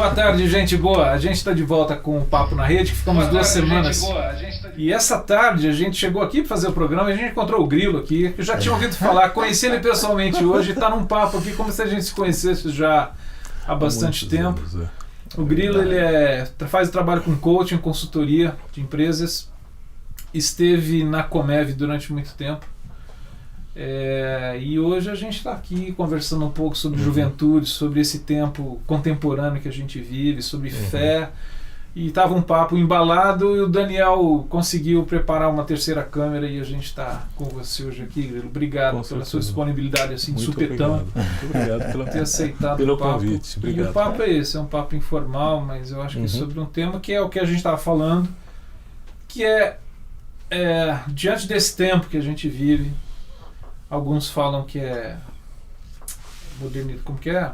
Boa tarde, gente boa. A gente está de volta com o Papo na Rede, que ficamos 2 semanas. E essa tarde a gente chegou aqui para fazer o programa e a gente encontrou o Grilo aqui, que eu já tinha ouvido falar, conheci ele pessoalmente hoje, está num papo aqui como se a gente se conhecesse já há bastante tempo. Anos, O Grilo ele faz trabalho com coaching, consultoria de empresas, esteve na Comev durante muito tempo. E hoje a gente está aqui conversando um pouco sobre juventude, sobre esse tempo contemporâneo que a gente vive, sobre fé. E estava um papo embalado e o Daniel conseguiu preparar uma terceira câmera e a gente está com você hoje aqui, Grilo. Obrigado pela sua disponibilidade assim de supetão. Muito obrigado pela ter aceitado pelo o papo. convite. Obrigado. E o papo é esse, é um papo informal, mas eu acho que sobre um tema que é o que a gente estava falando, que diante desse tempo que a gente vive. Alguns falam que é modernidade, como que é?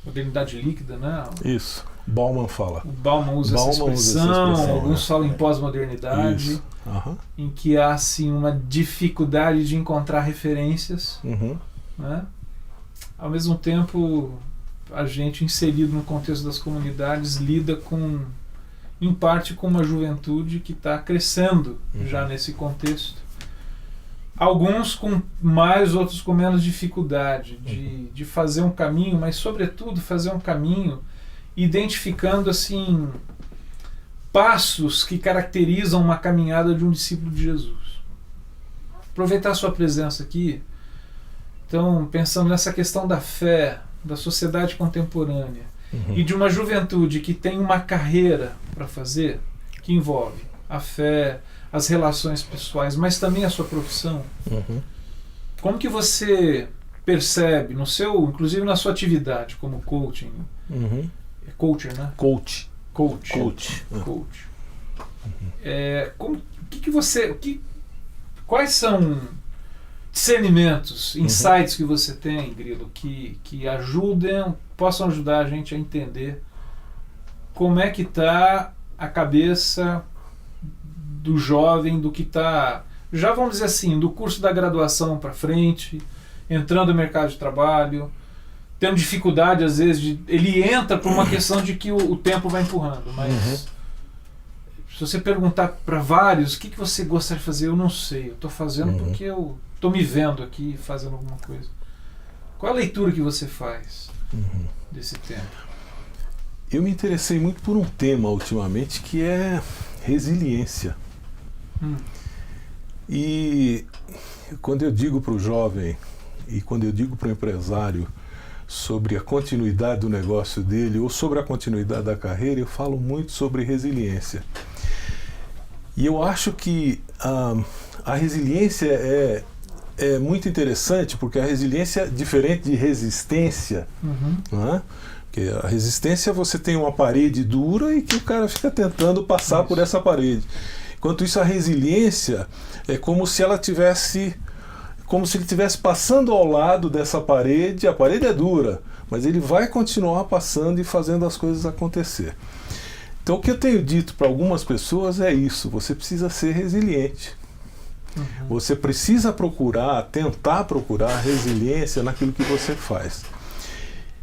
Modernidade líquida, né? Isso, Bauman fala. O Bauman usa essa expressão, alguns falam em pós-modernidade, em que há assim uma dificuldade de encontrar referências, né? Ao mesmo tempo, a gente inserido no contexto das comunidades lida em parte com uma juventude que está crescendo já nesse contexto. Alguns com mais, outros com menos dificuldade de fazer um caminho, mas sobretudo fazer um caminho identificando assim passos que caracterizam uma caminhada de um discípulo de Jesus. Aproveitar a sua presença aqui, então pensando nessa questão da fé, da sociedade contemporânea e de uma juventude que tem uma carreira para fazer, que envolve a fé, as relações pessoais, mas também a sua profissão. Como que você percebe inclusive na sua atividade como coaching, é coacher, né? Coach. Quais são discernimentos, insights que você tem, Grilo, que possam ajudar a gente a entender como é que está a cabeça do jovem, do que está, já vamos dizer assim, do curso da graduação para frente, entrando no mercado de trabalho, tendo dificuldade às vezes, ele entra por uma questão de que o tempo vai empurrando, mas se você perguntar para vários, o que você gostaria de fazer, eu não sei, eu estou fazendo porque eu estou me vendo aqui fazendo alguma coisa. Qual a leitura que você faz desse tempo? Eu me interessei muito por um tema ultimamente que é resiliência. E quando eu digo para o jovem e quando eu digo para o empresário sobre a continuidade do negócio dele ou sobre a continuidade da carreira, eu falo muito sobre resiliência. E eu acho que a resiliência é muito interessante, porque a resiliência é diferente de resistência, não é? Porque a resistência, você tem uma parede dura e que o cara fica tentando passar por essa parede. Enquanto isso, a resiliência é como se ele estivesse passando ao lado dessa parede. A parede é dura, mas ele vai continuar passando e fazendo as coisas acontecer. Então, o que eu tenho dito para algumas pessoas é isso: você precisa ser resiliente. Você precisa tentar procurar resiliência naquilo que você faz.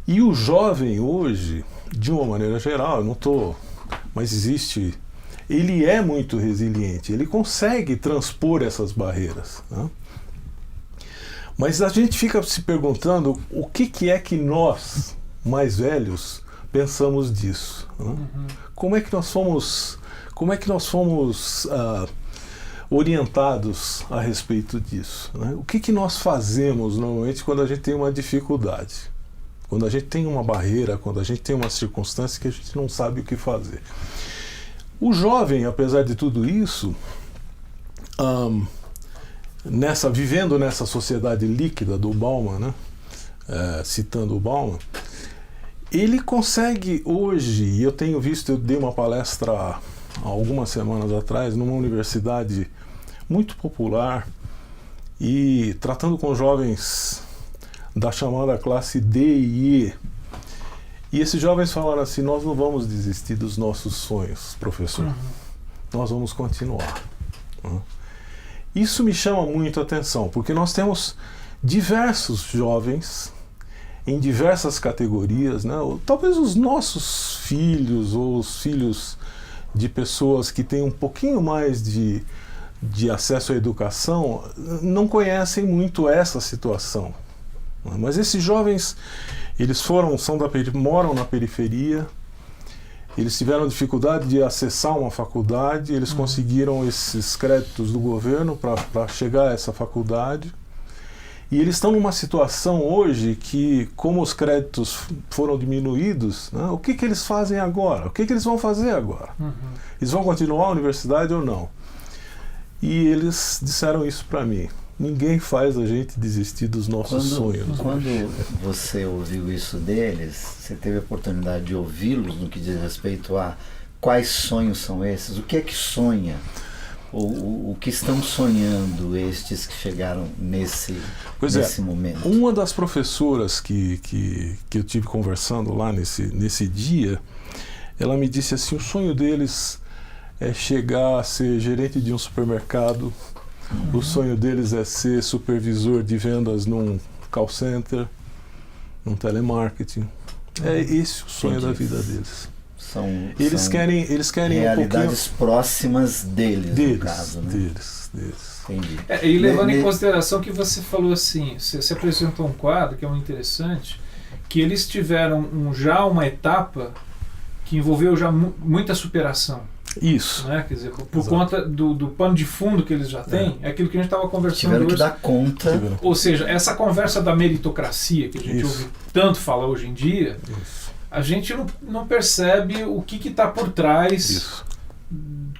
E o jovem hoje, de uma maneira geral, mas ele é muito resiliente, ele consegue transpor essas barreiras, né? Mas a gente fica se perguntando o que é que nós, mais velhos, pensamos disso, né? Como é que nós fomos orientados a respeito disso, né? O que nós fazemos normalmente quando a gente tem uma dificuldade, quando a gente tem uma barreira, quando a gente tem uma circunstância que a gente não sabe o que fazer. O jovem, apesar de tudo isso, vivendo nessa sociedade líquida do Bauman, né? Citando o Bauman, ele consegue hoje, e eu dei uma palestra há algumas semanas atrás numa universidade muito popular e tratando com jovens da chamada classe D e E. E esses jovens falaram assim: nós não vamos desistir dos nossos sonhos, professor. Nós vamos continuar. Isso me chama muito a atenção, porque nós temos diversos jovens em diversas categorias, né? Talvez os nossos filhos ou os filhos de pessoas que têm um pouquinho mais de acesso à educação não conhecem muito essa situação. Mas esses jovens, eles moram na periferia, eles tiveram dificuldade de acessar uma faculdade, eles conseguiram esses créditos do governo para chegar a essa faculdade. E eles estão numa situação hoje que, como os créditos foram diminuídos, né, o que eles fazem agora? O que eles vão fazer agora? Eles vão continuar a universidade ou não? E eles disseram isso para mim. Ninguém faz a gente desistir dos nossos sonhos. Quando você ouviu isso deles, você teve a oportunidade de ouvi-los no que diz respeito a quais sonhos são esses? O que é que sonha? O que estão sonhando estes que chegaram nesse momento? Uma das professoras que eu tive conversando lá nesse dia, ela me disse assim, o sonho deles é chegar a ser gerente de um supermercado, o sonho deles é ser supervisor de vendas num call center, num telemarketing. É esse o sonho da vida deles. Eles querem realidades próximas deles, no caso, né? Deles. Entendi. E levando em consideração que você falou assim, você apresentou um quadro que é muito interessante, que eles tiveram já uma etapa que envolveu já muita superação. Isso. Né? Quer dizer, por conta do pano de fundo que eles já têm, é aquilo que a gente estava conversando tiveram hoje. Que dar conta. Ou seja, essa conversa da meritocracia que a gente ouve tanto falar hoje em dia, a gente não percebe o que está por trás,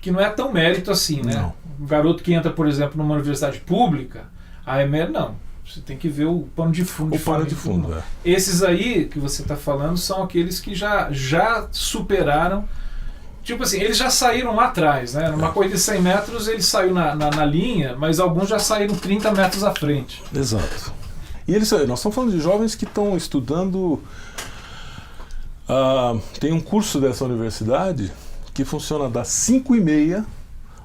que não é tão mérito assim, né? Não. Um garoto que entra, por exemplo, numa universidade pública, a EMER não. Você tem que ver o pano de fundo. O pano de fundo, Esses aí que você está falando são aqueles que já superaram. Tipo assim, eles já saíram lá atrás, né? Numa corrida de 100 metros ele saiu na linha, mas alguns já saíram 30 metros à frente. Exato. E nós estamos falando de jovens que estão estudando. Tem um curso dessa universidade que funciona das 5h30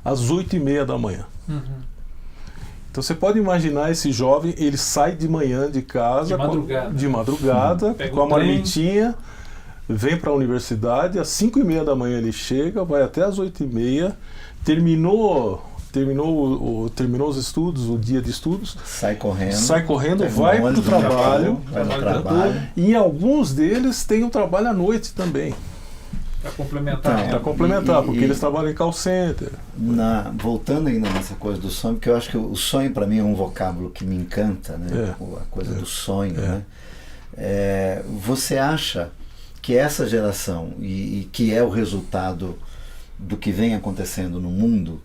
às 8h30 da manhã. Então você pode imaginar esse jovem, ele sai de manhã de casa, de madrugada com a marmitinha, vem para a universidade, às 5h30 da manhã ele chega, vai até às 8h30, terminou os estudos, o dia de estudos, sai correndo, vai para o trabalho, e em alguns deles tem um trabalho à noite também. Para complementar, porque eles trabalham em call center. Voltando ainda nessa coisa do sonho, porque eu acho que o sonho para mim é um vocábulo que me encanta, né? A coisa do sonho, né? Você acha que essa geração, e que é o resultado do que vem acontecendo no mundo,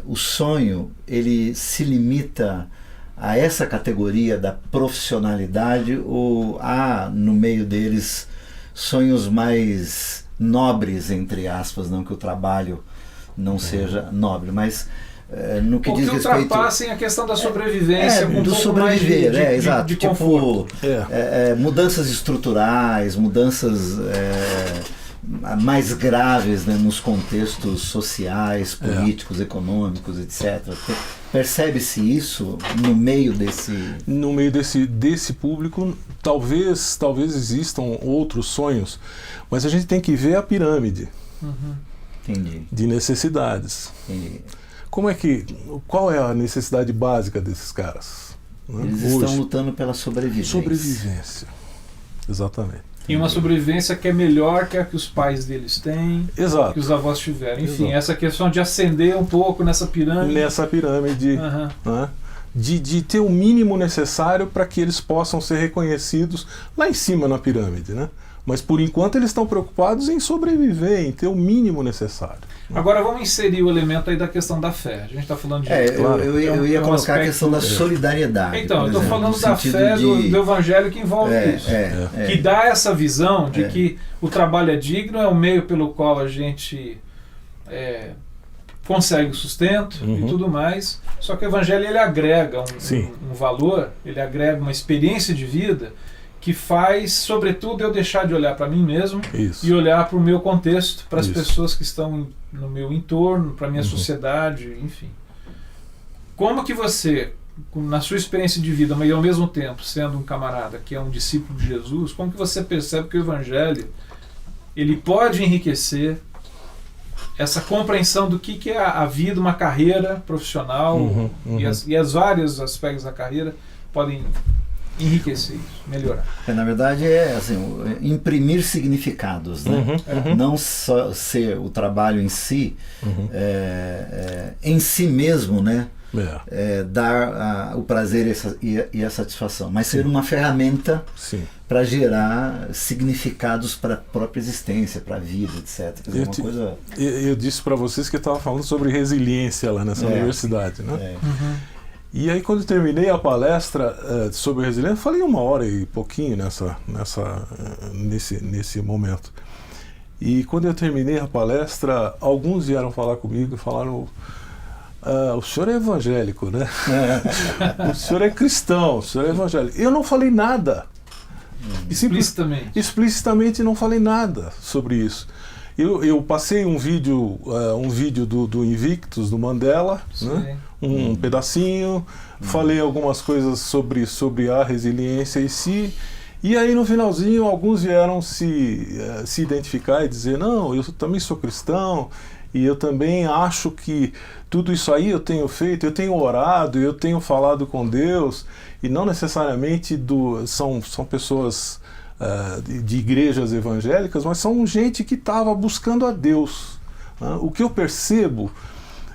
o sonho, ele se limita a essa categoria da profissionalidade, ou há no meio deles sonhos mais nobres, entre aspas, não que o trabalho não seja nobre, mas no que diz respeito... ultrapassem a questão da sobrevivência, do sobreviver, exato, de conforto. Mudanças estruturais, mudanças mais graves, né, nos contextos sociais, políticos, econômicos, etc. Percebe-se isso no meio desse... No meio desse público, talvez existam outros sonhos, mas a gente tem que ver a pirâmide de necessidades. Entendi. Qual é a necessidade básica desses caras? Eles estão lutando pela sobrevivência. Sobrevivência, exatamente. E uma sobrevivência que é melhor que a que os pais deles têm, que os avós tiveram. Enfim, essa questão de ascender um pouco nessa pirâmide. Né? De ter o mínimo necessário para que eles possam ser reconhecidos lá em cima na pirâmide, né? Mas por enquanto eles estão preocupados em sobreviver, em ter o mínimo necessário. Agora vamos inserir o elemento aí da questão da fé. A gente está falando de... eu ia colocar a questão da solidariedade. Então, eu estou falando da fé do evangelho que envolve isso. Que dá essa visão de que o trabalho é digno, é o meio pelo qual a gente consegue o sustento e tudo mais. Só que o evangelho ele agrega um valor, ele agrega uma experiência de vida que faz, sobretudo, eu deixar de olhar para mim mesmo e olhar para o meu contexto, para as pessoas que estão no meu entorno, para a minha sociedade, enfim. Como que você, na sua experiência de vida, mas ao mesmo tempo sendo um camarada que é um discípulo de Jesus, como que você percebe que o Evangelho ele pode enriquecer essa compreensão do que é a vida, uma carreira profissional, e as vários aspectos da carreira podem enriquecer isso, melhorar. Na verdade é assim, imprimir significados, né? Não só ser o trabalho em si, em si mesmo, né? Dar o prazer e a satisfação, mas ser uma ferramenta para gerar significados para a própria existência, para a vida, etc. Eu disse para vocês que eu estava falando sobre resiliência lá nessa universidade, né? E aí quando eu terminei a palestra sobre resiliência, falei 1 hora e pouquinho nesse momento. E quando eu terminei a palestra, alguns vieram falar comigo e falaram: o senhor é evangélico, né? O senhor é cristão, o senhor é evangélico. Eu não falei nada. Explicitamente não falei nada sobre isso. Eu passei um vídeo do Invictus, do Mandela, né? Um pedacinho, falei algumas coisas sobre a resiliência em si, e aí no finalzinho alguns vieram se identificar e dizer: não, eu também sou cristão, e eu também acho que tudo isso aí eu tenho feito, eu tenho orado, eu tenho falado com Deus, e não necessariamente são pessoas de igrejas evangélicas, mas são gente que estava buscando a Deus. O que eu percebo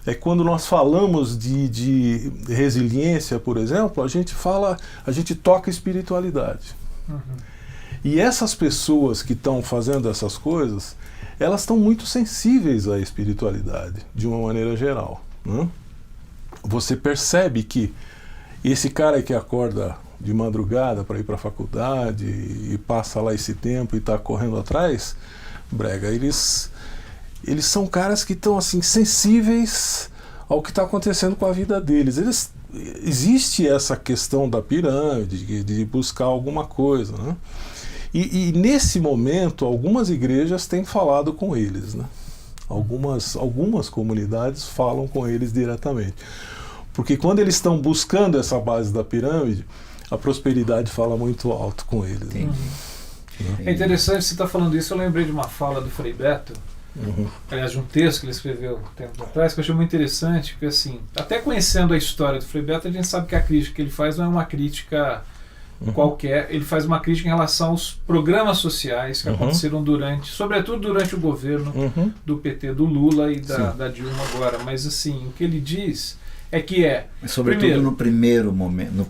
é que quando nós falamos de resiliência, por exemplo, a gente toca espiritualidade. E essas pessoas que estão fazendo essas coisas, elas estão muito sensíveis à espiritualidade, de uma maneira geral, né? Você percebe que esse cara que acorda de madrugada para ir para a faculdade e passa lá esse tempo e está correndo atrás, Brega, eles são caras que estão assim, sensíveis ao que está acontecendo com a vida deles. Existe essa questão da pirâmide, de buscar alguma coisa, né? E nesse momento, algumas igrejas têm falado com eles, né? Algumas comunidades falam com eles diretamente. Porque quando eles estão buscando essa base da pirâmide, a prosperidade fala muito alto com eles. Né? É interessante você estar falando isso. Eu lembrei de uma fala do Frei Beto, aliás, de um texto que ele escreveu tempo atrás, que eu achei muito interessante, porque assim, até conhecendo a história do Frei Beto, a gente sabe que a crítica que ele faz não é uma crítica qualquer, ele faz uma crítica em relação aos programas sociais que aconteceram sobretudo durante o governo do PT, do Lula e da Dilma agora. Mas assim, o que ele diz é que sobretudo no primeiro momento, nos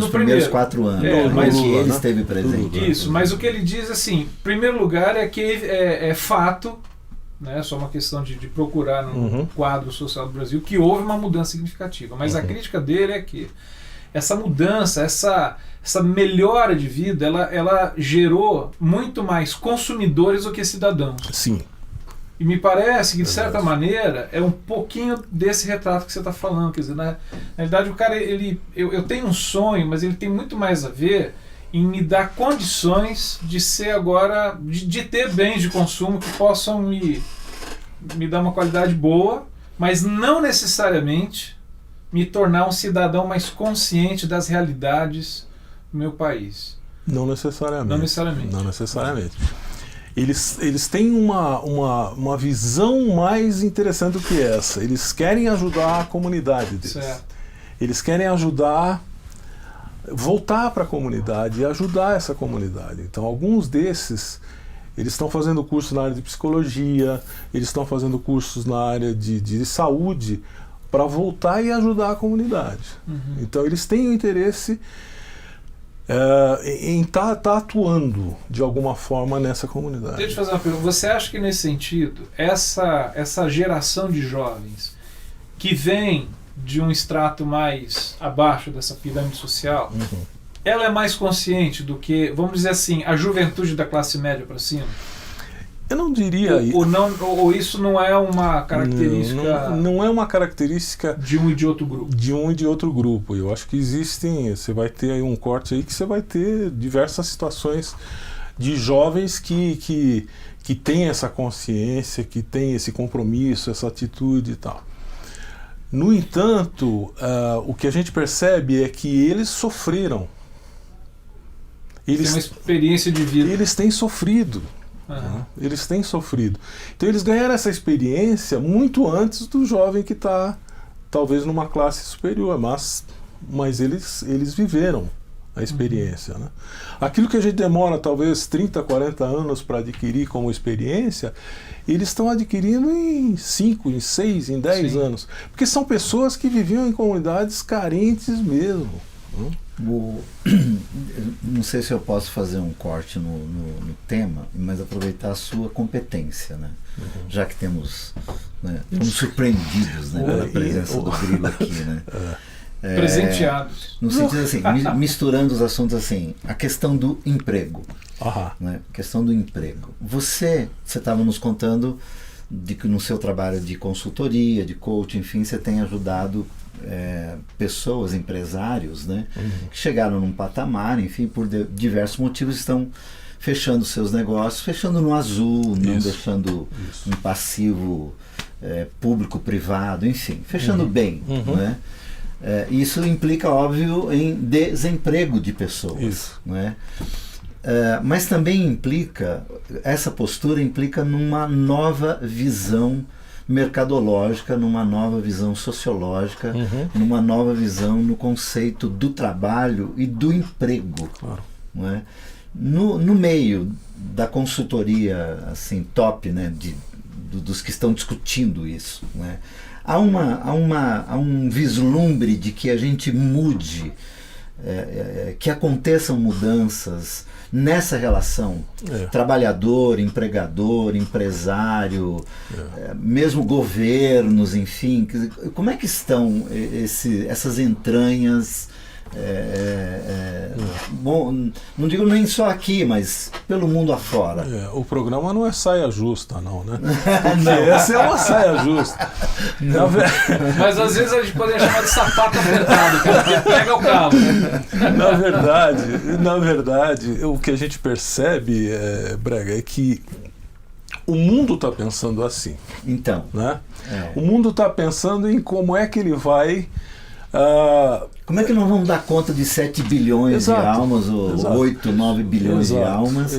primeiros 4 anos, mas que ele esteve presente. Isso, mas o que ele diz assim, em primeiro lugar é que é fato, né, só uma questão de procurar no quadro social do Brasil, que houve uma mudança significativa. Mas a crítica dele é que essa mudança, essa melhora de vida, ela gerou muito mais consumidores do que cidadãos. Sim. E me parece que, de certa maneira, é um pouquinho desse retrato que você está falando. Quer dizer, na realidade, o cara, eu tenho um sonho, mas ele tem muito mais a ver em me dar condições de ser agora, de ter bens de consumo que possam me dar uma qualidade boa, mas não necessariamente me tornar um cidadão mais consciente das realidades do meu país. Não necessariamente. Eles têm uma visão mais interessante do que essa. Eles querem ajudar a comunidade deles. Certo. Eles querem voltar para a comunidade e ajudar essa comunidade. Então, alguns desses, eles estão fazendo cursos na área de psicologia, eles estão fazendo cursos na área de saúde, para voltar e ajudar a comunidade. Então, eles têm o interesse em estar atuando de alguma forma nessa comunidade. Deixa eu fazer uma pergunta. Você acha que nesse sentido, essa geração de jovens que vem de um extrato mais abaixo dessa pirâmide social, ela é mais consciente do que, vamos dizer assim, a juventude da classe média para cima? Eu não diria ou isso não é uma característica... Não é uma característica... De um e de outro grupo. De um e de outro grupo. Eu acho que existem... Você vai ter aí um corte aí que você vai ter diversas situações de jovens que têm essa consciência, que têm esse compromisso, essa atitude e tal. No entanto, o que a gente percebe é que eles sofreram. Tem uma experiência de vida. Eles têm sofrido. Eles têm sofrido. Então eles ganharam essa experiência muito antes do jovem que está talvez numa classe superior, mas eles viveram a experiência. Né? Aquilo que a gente demora talvez 30, 40 anos para adquirir como experiência, eles estão adquirindo em 5, em 6, em 10 anos. Porque são pessoas que viviam em comunidades carentes mesmo. Não sei se eu posso fazer um corte no tema, mas aproveitar a sua competência, né? Já que fomos surpreendidos, né, pela presença do Grilo aqui, né? Presenteados. No sentido assim, misturando os assuntos assim, a questão do emprego. Né? A questão do emprego. Você estava nos contando de que no seu trabalho de consultoria, de coaching, enfim, você tem ajudado pessoas, empresários, né, que chegaram num patamar, enfim, por diversos motivos estão fechando seus negócios, fechando no azul, não deixando um passivo público-privado, enfim, fechando bem, né? Isso implica, óbvio, em desemprego de pessoas, né? Mas também implica, essa postura implica numa nova visão mercadológica, numa nova visão sociológica, numa nova visão no conceito do trabalho e do emprego. Não é? No meio da consultoria assim, top, né, dos que estão discutindo isso, né, há um vislumbre de que a gente mude, que aconteçam mudanças nessa relação trabalhador, empregador, empresário, mesmo governos, enfim. Como é que estão essas entranhas? Bom, não digo nem só aqui, mas pelo mundo afora. O programa não é saia justa, não, né? Porque essa é uma saia justa. Mas às vezes a gente poderia chamar de sapato apertado, cara, pega o cabo. Na verdade, o que a gente percebe, Brega, é que o mundo está pensando assim. Então, né? O mundo está pensando em como é que ele vai... como é que nós vamos dar conta de 7 bilhões de almas, ou 8, 9 bilhões de almas,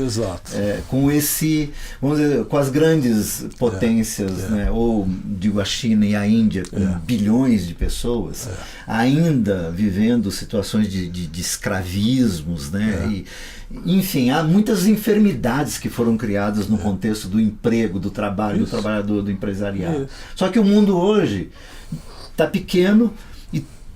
com esse, vamos dizer, com as grandes potências, né, ou digo a China e a Índia, com bilhões de pessoas, ainda vivendo situações de escravismos, né, e, enfim, há muitas enfermidades que foram criadas no contexto do emprego, do trabalho, do trabalhador, do empresariado. Só que o mundo hoje está pequeno,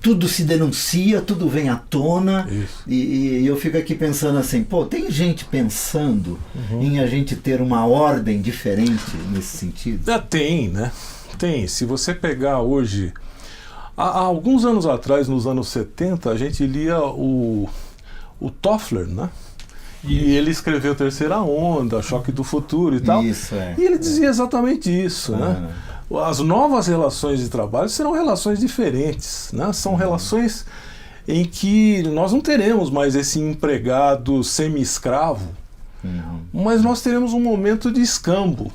tudo se denuncia, tudo vem à tona, e eu fico aqui pensando assim, tem gente pensando em a gente ter uma ordem diferente nesse sentido? Tem, né? Tem. Se você pegar hoje, há alguns anos atrás, nos anos 70, a gente lia o Toffler, né? E ele escreveu Terceira Onda, Choque do Futuro e tal. E ele dizia exatamente isso, né? As novas relações de trabalho serão relações diferentes, né? São relações em que nós não teremos mais esse empregado semi-escravo, mas nós teremos um momento de escambo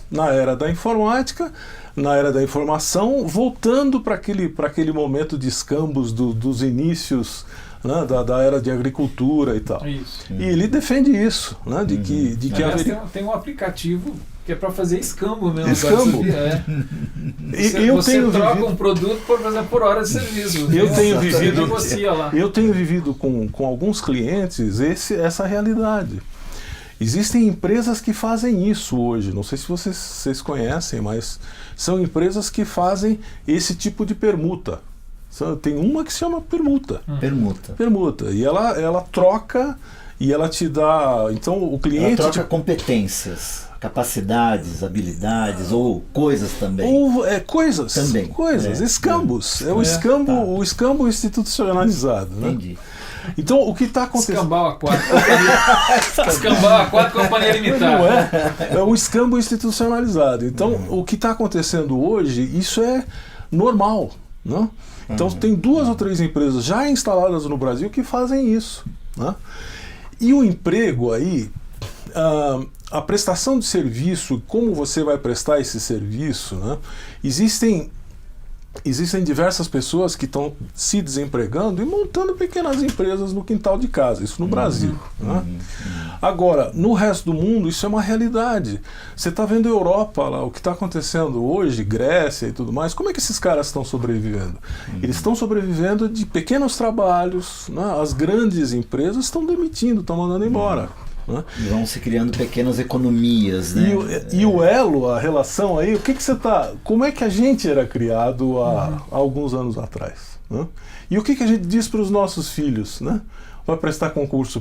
na era da informática, na era da informação, voltando para aquele momento de escambos dos inícios, né, da era de agricultura e tal. E ele defende isso, né, de que haveria... Tem um aplicativo que é para fazer escambo mesmo. Escambo? Você troca um produto por hora de serviço. Eu tenho vivido com alguns clientes essa realidade. Existem empresas que fazem isso hoje. Não sei se vocês conhecem, mas são empresas que fazem esse tipo de permuta. Tem uma que se chama permuta. Permuta. E ela troca e ela te dá... Então o cliente... Ela troca competências, capacidades, habilidades, ou coisas também. Coisas. Também. Coisas, escambos. O escambo institucionalizado. Né? Entendi. Então, o que está acontecendo... Escambau A4, companhia limitada. Não é o escambo institucionalizado. Então, o que está acontecendo hoje, isso é normal. Né? Então, tem 2 ou 3 empresas já instaladas no Brasil que fazem isso. Né? E o emprego aí, a prestação de serviço, como você vai prestar esse serviço, né? Existem existem diversas pessoas que estão se desempregando e montando pequenas empresas no quintal de casa, isso no Brasil. Né? Agora, no resto do mundo, isso é uma realidade. Você está vendo a Europa lá, o que está acontecendo hoje, Grécia e tudo mais, como é que esses caras estão sobrevivendo? Eles estão sobrevivendo de pequenos trabalhos, né? As grandes empresas estão demitindo, estão mandando embora. Né? E vão se criando pequenas economias, né? E o elo, a relação aí, o que você tá. Como é que a gente era criado há alguns anos atrás? Né? E o que a gente diz para os nossos filhos? Né? Vai prestar concurso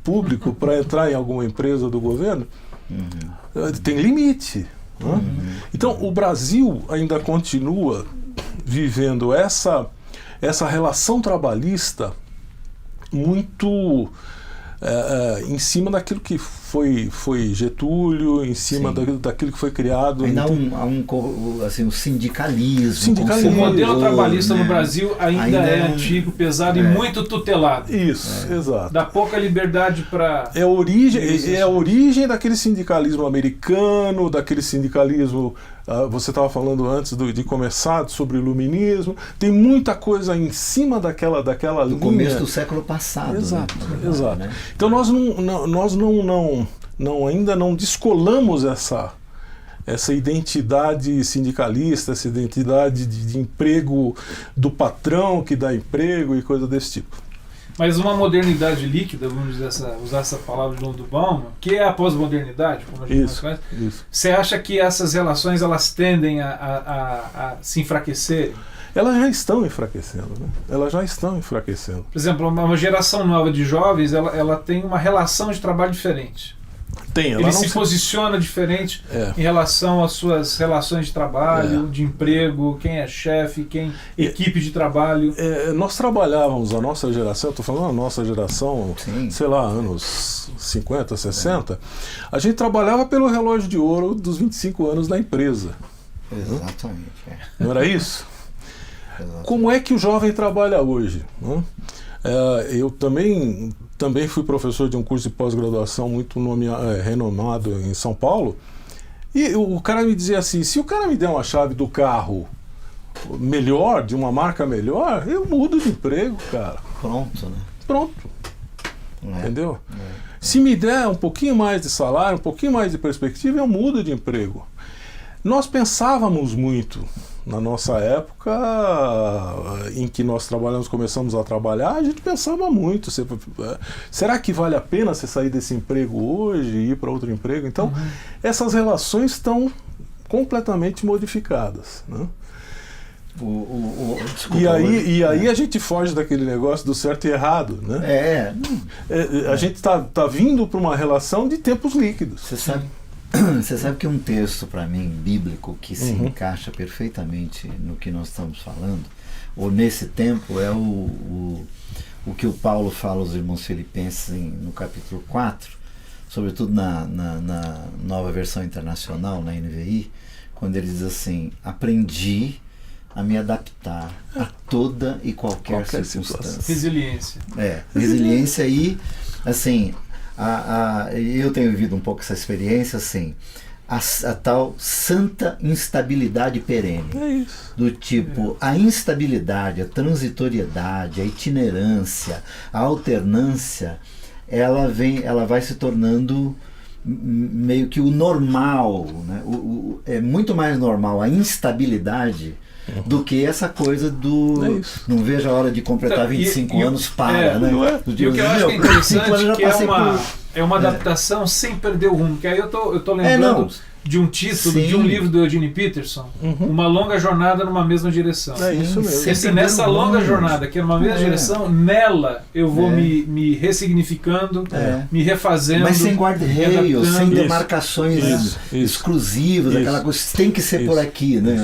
público para entrar em alguma empresa do governo? Tem limite. Né? Então o Brasil ainda continua vivendo essa relação trabalhista muito em cima daquilo que foi Getúlio, em cima daquilo que foi criado. Ainda há um sindicalismo. O modelo trabalhista no Brasil ainda é antigo, pesado e muito tutelado. Isso, exato. Dá pouca liberdade para... É a origem daquele sindicalismo americano, daquele sindicalismo... você estava falando antes de começar sobre o iluminismo. Tem muita coisa em cima daquela linha. Começo do século passado. Exato, né? Exato. Né? Então nós ainda não descolamos essa identidade sindicalista, essa identidade de emprego do patrão que dá emprego e coisa desse tipo. Mas uma modernidade líquida, vamos usar essa palavra de John Bauman, que é a pós-modernidade, como a gente conhece. Você acha que essas relações elas tendem a se enfraquecer? Elas já estão enfraquecendo, né? Elas já estão enfraquecendo. Por exemplo, uma geração nova de jovens, ela tem uma relação de trabalho diferente. Ele se posiciona diferente em relação às suas relações de trabalho, de emprego, quem é chefe, equipe de trabalho. Nós trabalhávamos, a nossa geração, estou falando a nossa geração, sei lá, anos 50, 60, a gente trabalhava pelo relógio de ouro dos 25 anos da empresa. Exatamente. Não era isso? Como é que o jovem trabalha hoje? Eu também fui professor de um curso de pós-graduação muito renomado em São Paulo, e o cara me dizia assim, se o cara me der uma chave do carro melhor, de uma marca melhor, eu mudo de emprego, cara. Pronto, né? Pronto. Entendeu? Se me der um pouquinho mais de salário, um pouquinho mais de perspectiva, eu mudo de emprego. Nós pensávamos muito na nossa época em que nós começamos a trabalhar, a gente pensava muito. Será que vale a pena você sair desse emprego hoje e ir para outro emprego? Então, essas relações estão completamente modificadas. Né? E aí a gente foge daquele negócio do certo e errado. Né? A gente está vindo para uma relação de tempos líquidos. Você sabe que um texto, para mim, bíblico, que se encaixa perfeitamente no que nós estamos falando, ou nesse tempo, é o que o Paulo fala aos irmãos filipenses no capítulo 4, sobretudo na nova versão internacional, na NVI, quando ele diz assim: aprendi a me adaptar a toda e qualquer circunstância. Resiliência. Resiliência e, assim... eu tenho vivido um pouco essa experiência, assim, a tal santa instabilidade perene. É isso. Do tipo, a instabilidade, a transitoriedade, a itinerância, a alternância, ela vai se tornando meio que o normal, né? É muito mais normal a instabilidade do que essa coisa do não vejo a hora de completar 25 anos para, né? E o que eu acho que é interessante é uma adaptação sem perder o rumo, que aí eu tô lembrando de um título de um livro do Eugene Peterson, Uma Longa Jornada numa Mesma Direção. É isso mesmo. Nessa longa jornada, que é numa mesma direção, nela eu vou me ressignificando, me refazendo. Mas sem guarda-reios, sem demarcações exclusivas, aquela coisa, tem que ser por aqui, né?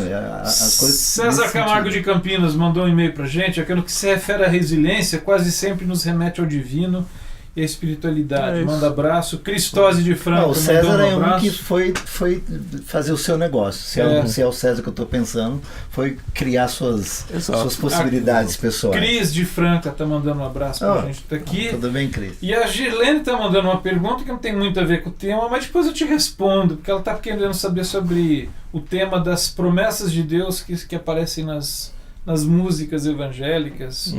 As coisas César Camargo de Campinas mandou um e-mail pra gente, aquilo que se refere à resiliência quase sempre nos remete ao divino e a espiritualidade. Manda abraço. Cristose de Franca. O César é um que foi fazer o seu negócio. Se é o César que eu estou pensando, foi criar suas possibilidades pessoais. Cris de Franca está mandando um abraço para a gente. Tá aqui. Tudo bem, Cris? E a Girlene está mandando uma pergunta que não tem muito a ver com o tema, mas depois eu te respondo, porque ela está querendo saber sobre o tema das promessas de Deus que aparecem nas músicas evangélicas.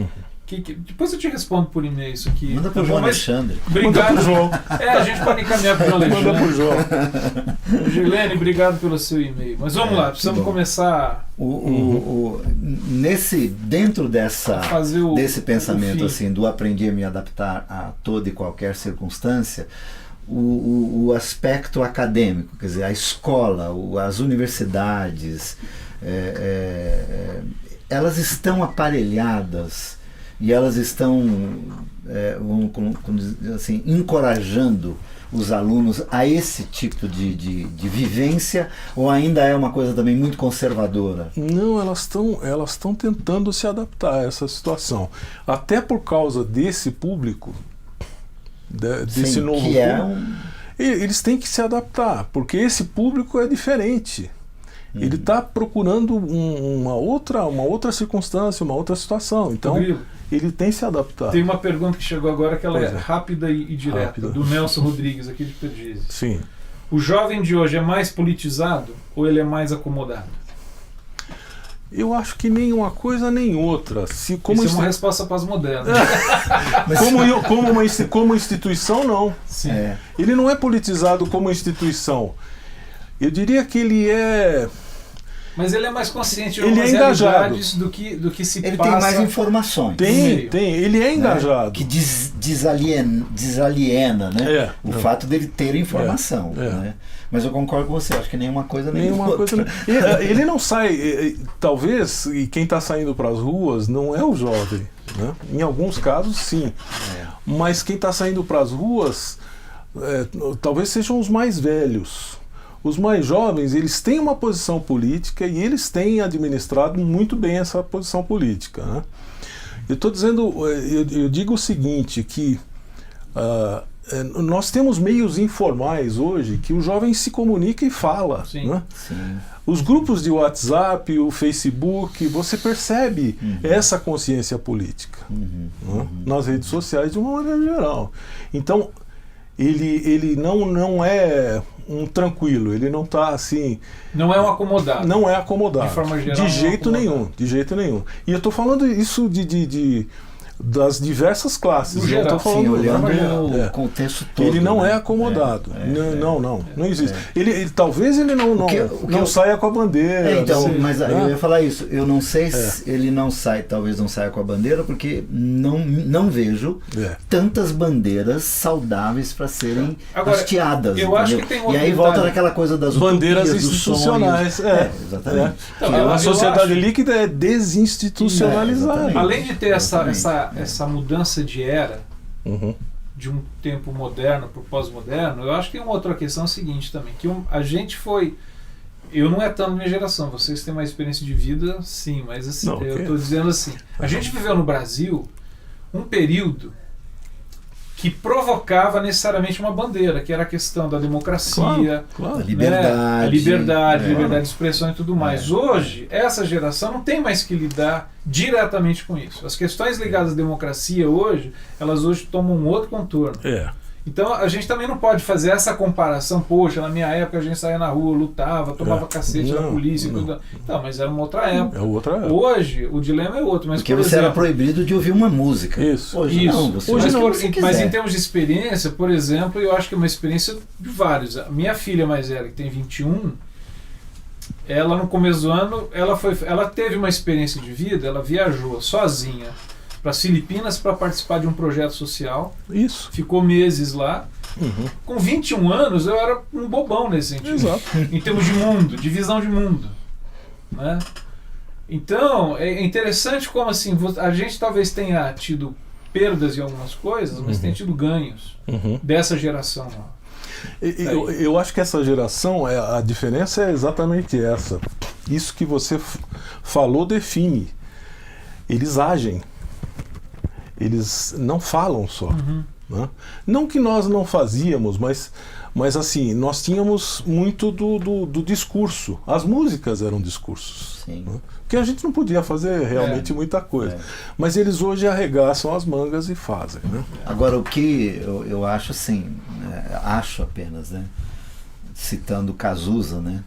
Depois eu te respondo por e-mail isso aqui. Manda pro João Alexandre. Obrigado. Manda pro João. A gente pode encaminhar pro João Alexandre. Manda pro João. Gilene, obrigado pelo seu e-mail. Mas vamos lá, precisamos começar. Dentro desse pensamento assim, do aprendi a me adaptar a toda e qualquer circunstância, o aspecto acadêmico, quer dizer, a escola, as universidades, elas estão aparelhadas e elas estão assim, encorajando os alunos a esse tipo de vivência, ou ainda é uma coisa também muito conservadora? Não, elas estão tentando se adaptar a essa situação, até por causa desse público, desse novo público. Eles têm que se adaptar, porque esse público é diferente. Ele está procurando uma outra circunstância, uma outra situação. Então, ele tem que se adaptar. Tem uma pergunta que chegou agora que ela é rápida e direta, do Nelson Rodrigues, aqui de Perdizes. Sim. O jovem de hoje é mais politizado ou ele é mais acomodado? Eu acho que nem uma coisa nem outra. Isso é uma resposta pós-moderna. Como instituição, não. Sim. Ele não é politizado como instituição. Eu diria que ele é... Mas ele é mais consciente de algumas realidades do que se ele passa. Ele tem mais informações. Tem. Ele é engajado. Que desaliena, né? O fato dele ter informação. Né? Mas eu concordo com você, acho que nenhuma coisa nem outra. Ele não sai... Talvez, e quem está saindo para as ruas não é o jovem. Né? Em alguns casos, sim. Mas quem está saindo para as ruas talvez sejam os mais velhos. Os mais jovens, eles têm uma posição política e eles têm administrado muito bem essa posição política. Né? Eu estou dizendo, eu digo o seguinte, que nós temos meios informais hoje que o jovem se comunica e fala. Sim. Né? Sim. Os grupos de WhatsApp, o Facebook, você percebe essa consciência política né? Nas redes sociais de uma maneira geral. Então, ele não é um tranquilo, ele não está assim... Não é um acomodado. Não é acomodado. De forma geral, de jeito nenhum. E eu estou falando isso das diversas classes. No geral, falando, olhando o contexto todo. Ele não é acomodado. Não existe. Talvez ele não saia com a bandeira. Mas eu ia falar isso. Eu não sei se ele talvez não saia com a bandeira, porque não vejo tantas bandeiras saudáveis para serem hasteadas. Eu acho que tem e aí volta naquela coisa das bandeiras institucionais. Exatamente. A sociedade líquida é desinstitucionalizada. Além de ter essa mudança de era, de um tempo moderno para o pós-moderno, eu acho que tem uma outra questão seguinte também, que a gente foi... Eu não é tanto minha geração, vocês têm mais experiência de vida, sim, mas assim, eu estou dizendo assim, a gente viveu no Brasil um período que provocava necessariamente uma bandeira, que era a questão da democracia, claro. A liberdade de expressão e tudo mais. Hoje, essa geração não tem mais que lidar diretamente com isso. As questões ligadas à democracia hoje, elas hoje tomam um outro contorno. Então a gente também não pode fazer essa comparação, poxa, na minha época a gente saía na rua, lutava, tomava cacete da polícia. Então, mas era uma outra época. Hoje o dilema é outro. Mas, porque você era proibido de ouvir uma música. Hoje não. Mas em termos de experiência, por exemplo, eu acho que é uma experiência de vários. A minha filha mais velha, que tem 21, ela no começo do ano, ela teve uma experiência de vida, ela viajou sozinha para as Filipinas para participar de um projeto social. Isso. Ficou meses lá. Com 21 anos eu era um bobão nesse sentido. Exato. Em termos de mundo, de visão de mundo. Né? Então, é interessante como assim, a gente talvez tenha tido perdas em algumas coisas, mas tem tido ganhos dessa geração. Eu acho que essa geração, a diferença é exatamente essa. Isso que você falou define. Eles agem. Eles não falam só. né? Não que nós não fazíamos, mas assim, nós tínhamos muito do discurso. As músicas eram discursos. Né? Porque a gente não podia fazer realmente muita coisa. Mas eles hoje arregaçam as mangas e fazem. Né? Agora, o que eu acho assim, acho apenas, né? Citando Cazuza, né?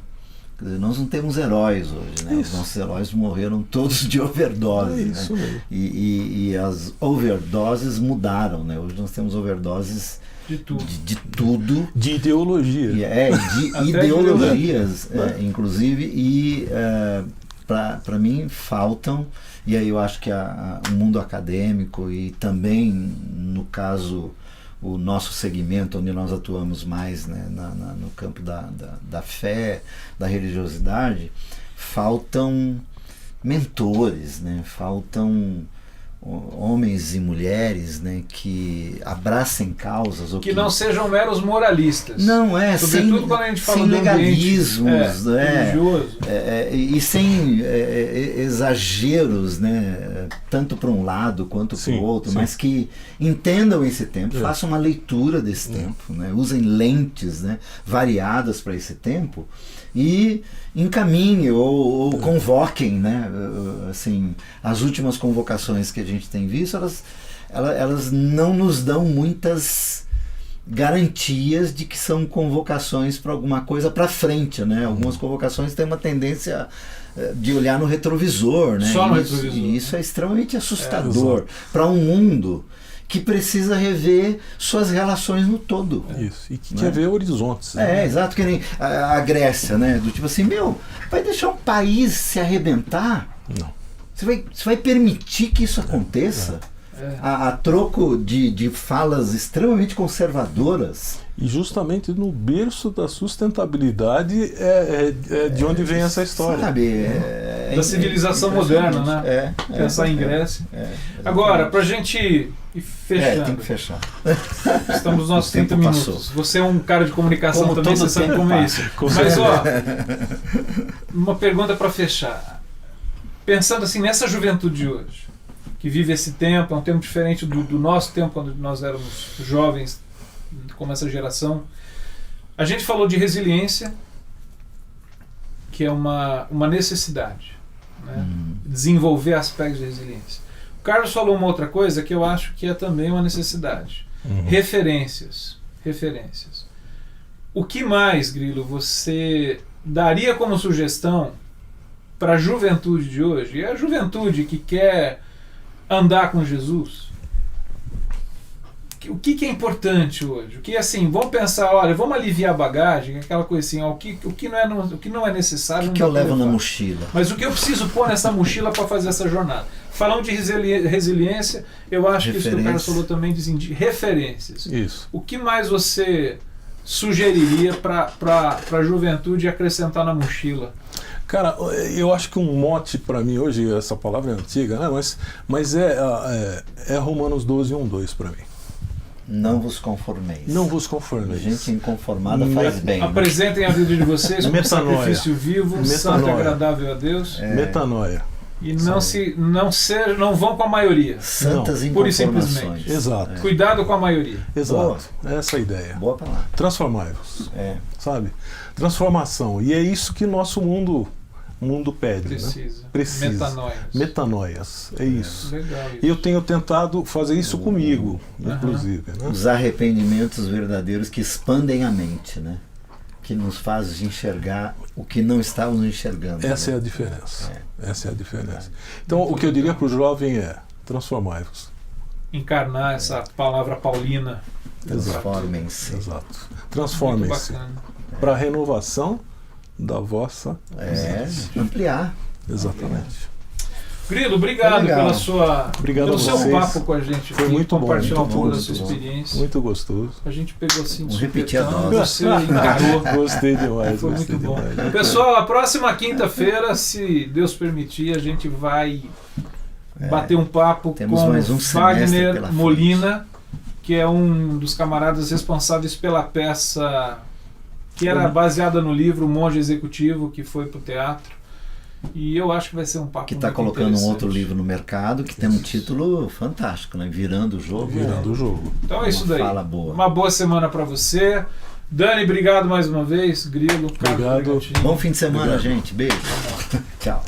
Quer dizer, nós não temos heróis hoje, né? Os nossos heróis morreram todos de overdose. Isso, né? E as overdoses mudaram, né? Hoje nós temos overdoses de tudo. De tudo. De ideologia. De ideologias, inclusive, e para mim faltam, e aí eu acho que o mundo acadêmico e também, no caso, o nosso segmento onde nós atuamos mais, né, no campo da fé, da religiosidade, faltam mentores, né, faltam homens e mulheres, né, que abracem causas. Ou que não sejam meros moralistas. Não, sobretudo quando a gente fala sem legalismos, religioso. E sem exageros, né, tanto para um lado quanto para o outro, mas que entendam esse tempo, façam uma leitura desse tempo, né, usem lentes, né, variadas para esse tempo e encaminhem ou convoquem, né, assim, as últimas convocações que a gente tem visto, elas não nos dão muitas garantias de que são convocações para alguma coisa para frente, né? Algumas convocações têm uma tendência de olhar no retrovisor, né? Só no retrovisor. E isso é extremamente assustador para um mundo que precisa rever suas relações no todo. Isso, e que quer ver horizontes. Exato, que nem a Grécia, né? Do tipo assim, vai deixar um país se arrebentar? Não. Você vai permitir que isso aconteça? A troco de falas extremamente conservadoras? E justamente no berço da sustentabilidade é de onde vem essa história. Sabe, da civilização moderna, né? Pensar em Grécia. Agora, para a gente ir fechando. Tem que fechar. Estamos nos nossos 30 minutos. Passou. Você é um cara de comunicação também, você sabe como é isso. Mas, uma pergunta para fechar. Pensando assim, nessa juventude de hoje, que vive esse tempo, é um tempo diferente do nosso tempo, quando nós éramos jovens, como essa geração. A gente falou de resiliência, que é uma necessidade, né? Desenvolver aspectos de resiliência. O Carlos falou uma outra coisa que eu acho que é também uma necessidade. Referências. O que mais, Grilo, você daria como sugestão para a juventude de hoje? E a juventude que quer andar com Jesus, o que é importante hoje? O que, assim, vamos pensar, olha, vamos aliviar a bagagem, aquela coisa assim, ó, o que não é necessário. O que eu levo na mochila? Mas o que eu preciso pôr nessa mochila para fazer essa jornada? Falando de resiliência, eu acho que isso que o Carlos falou também, dizem de referências. Isso. O que mais você sugeriria para a juventude acrescentar na mochila? Cara, eu acho que um mote para mim hoje, essa palavra é antiga, né? Mas é Romanos 12:1-2 para mim. Não vos conformeis. Não vos conformeis. Gente inconformada faz bem. Apresentem a vida de vocês como sacrifício vivo, santo e agradável a Deus. Metanoia. E não vão com a maioria. Santas inconformações. Pura e simplesmente. Exato. Cuidado com a maioria. Exato. Essa é a ideia. Boa palavra. Transformai-vos. Sabe? Transformação. E é isso que nosso mundo pede. Precisa. Metanoias. É isso. Legal isso. E eu tenho tentado fazer isso comigo, inclusive. Né? Os arrependimentos verdadeiros que expandem a mente, né? Que nos faz enxergar o que não estávamos enxergando. Essa é a diferença. Essa é a diferença. Então, o que eu diria para o jovem é: transformai-vos. Encarnar essa palavra paulina. Transformem-se. Exato. Transformem-se para a renovação da vossa ampliar. Exatamente. Grilo, obrigado pelo seu papo com a gente. Foi muito bom. Compartilhar um pouco da sua experiência. Muito gostoso. A gente pegou assim de repetir a dose. Você encarou. Gostei demais. Foi muito bom. Pessoal, a próxima quinta-feira, se Deus permitir, a gente vai bater um papo com mais um Wagner Molina, que é um dos camaradas responsáveis pela peça que era baseada no livro O Monge Executivo, que foi para o teatro. E eu acho que vai ser um papo que está colocando um outro livro no mercado que tem um título fantástico, né? Virando o Jogo. Virando o Jogo. Então é isso daí. Fala boa. Uma boa semana para você. Dani, obrigado mais uma vez. Grilo, obrigado. Bom fim de semana, gente. Beijo. Tchau.